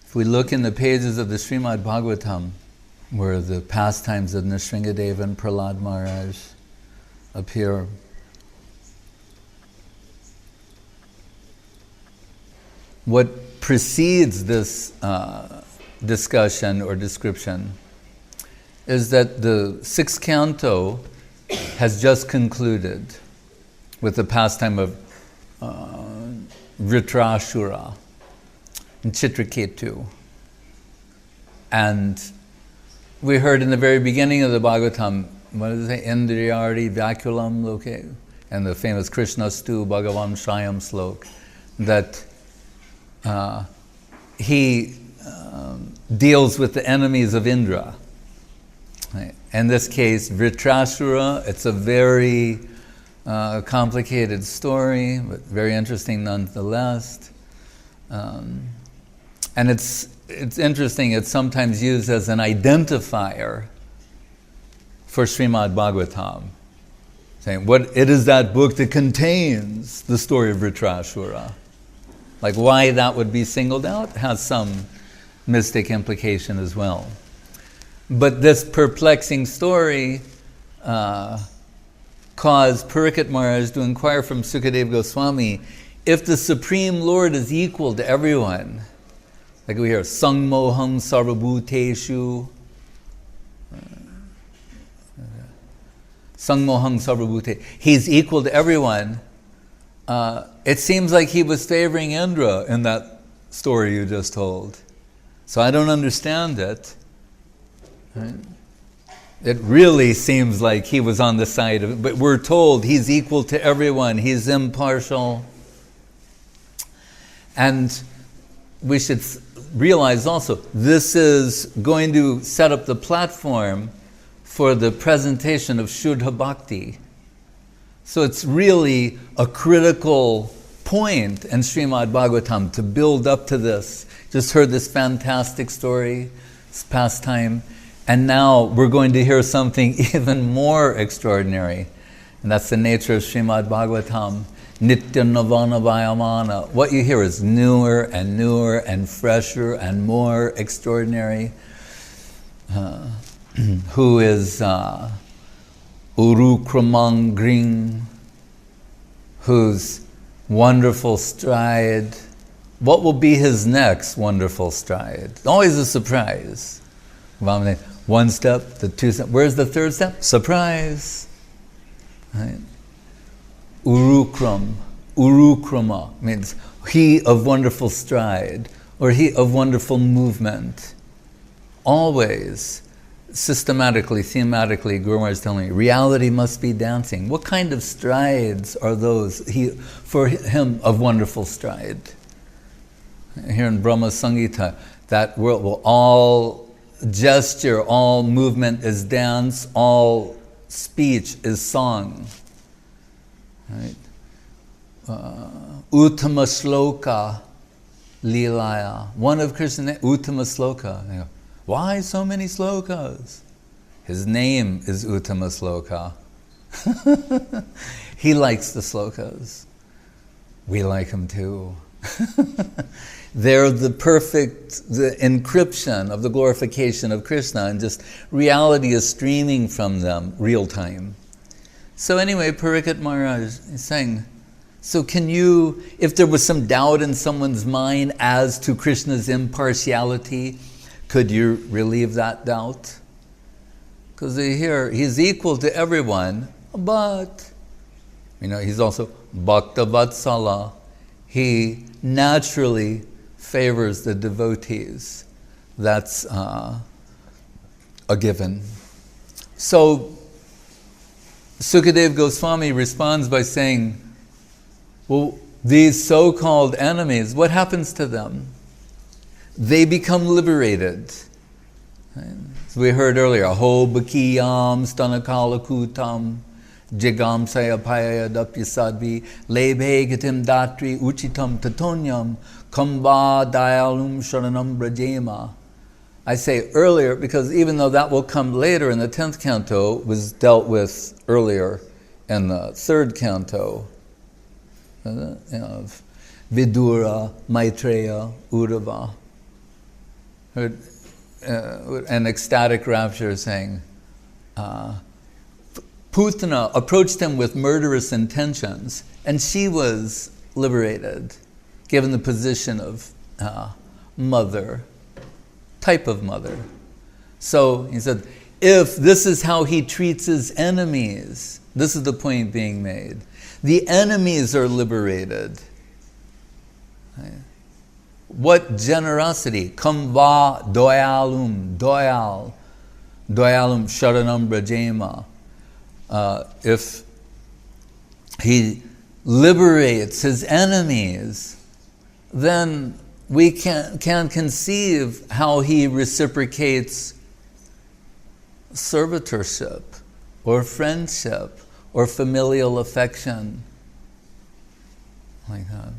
If we look in the pages of the Srimad Bhagavatam, where the pastimes of Nrsingadeva and Prahlad Maharaj appear, what precedes this discussion or description is that the sixth canto has just concluded with the pastime of Vritrashura and Chitraketu. And we heard in the very beginning of the Bhagavatam, what does it say? Indriyardi Vyakulam Loke, and the famous Krishna Stu Bhagavan Shayam Slok, that he deals with the enemies of Indra. Right. In this case, Vritrashura, it's a very complicated story, but very interesting nonetheless. And it's interesting, it's sometimes used as an identifier for Srimad Bhagavatam, saying what it is that book that contains the story of Vritrashura. Like why that would be singled out has some mystic implication as well. But this perplexing story caused Parikshit Maharaj to inquire from Sukadeva Goswami, if the Supreme Lord is equal to everyone, like we hear, Sangmoham Sarvabhuteshu, Sangmoham Sarvabhute, he's equal to everyone. It seems like he was favoring Indra in that story you just told. So I don't understand it. Right? It really seems like he was on the side of it, but we're told he's equal to everyone, he's impartial. And we should realize also, this is going to set up the platform for the presentation of Shuddha Bhakti. So it's really a critical point in Srimad Bhagavatam to build up to this. Just heard this fantastic story, this pastime, and now we're going to hear something even more extraordinary. And that's the nature of Srimad Bhagavatam. Nitya Navana Vayamana. What you hear is newer and fresher and more extraordinary. Who is Urukramangring, whose wonderful stride, what will be his next wonderful stride? Always a surprise. One step, the two step, where's the third step? Surprise. Right? Urukrama means he of wonderful stride, or he of wonderful movement. Always, systematically, thematically, Guru Maharaj is telling me, reality must be dancing. What kind of strides are those for him of wonderful stride? Here in Brahma Sangita, that world will all gesture, all movement is dance, all speech is song. Right? Uttama Shloka Leelaya. One of Krishna's Uttama Shloka. Why so many slokas? His name is Uttama Shloka. He likes the slokas. We like him too. They're the encryption of the glorification of Krishna, and just reality is streaming from them real time. So anyway, Parikshit Maharaj is saying, so can you, if there was some doubt in someone's mind as to Krishna's impartiality, could you relieve that doubt? Because here, he's equal to everyone, but, he's also Bhakta Vatsala. He naturally favors the devotees. That's a given. So, Sukadeva Goswami responds by saying, well, these so-called enemies, what happens to them? They become liberated. Right? So we heard earlier, Aho Bakiyam Stanakalakutam Jigam Sayapaya Dapyasadvi Lebhe Gatim Datri Uchitam Tatonyam Kamba Dayalum Sharanam Brajema. I say earlier because even though that will come later in the 10th canto, was dealt with earlier in the 3rd canto of Vidura, Maitreya, Uddhava. an ecstatic rapture saying, Putana approached him with murderous intentions, and she was liberated, given the position of mother, type of mother. So he said, if this is how he treats his enemies, this is the point being made. The enemies are liberated. What generosity! Kamba doyalum, doyal, doyalum sharanam brajema. If he liberates his enemies, then we can conceive how he reciprocates servitorship or friendship or familial affection, like that.